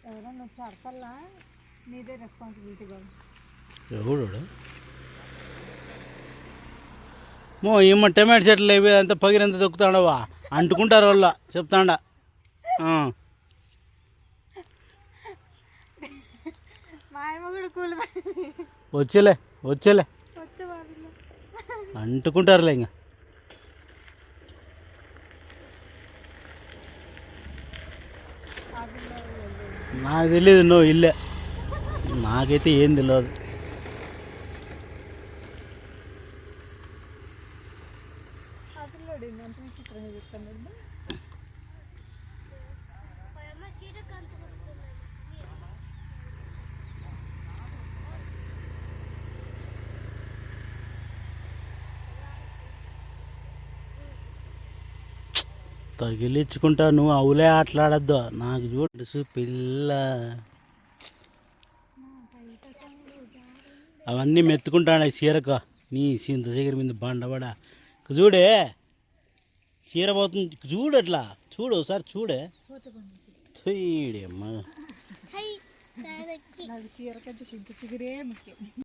ఎవరన్నా వచ్చి అడపల్లా నీదే రెస్పాన్సిబిలిటీ కాదు. ఎవడు మో ఏమో టమాటో చెట్లు ఇవి అంతా పగినంత దొక్కుతాడవా అంటుకుంటారు వాళ్ళ చెప్తాండా. వచ్చేలే వచ్చేలే అంటుకుంటారులే ఇంకా. నాకు తెలియదు నువ్వు ఇల్లే, నాకైతే ఏం తెలియదు. తగిలించుకుంటా నువ్వు అవులే ఆటలాడద్దు నాకు చూడు పిల్ల. అవన్నీ మెత్తుకుంటాను చీరకు నీ సింత చీర మీద బండబడా చూడే చీర పోతుంది చూడు అట్లా చూడు ఒకసారి చూడే చూడమ్మా.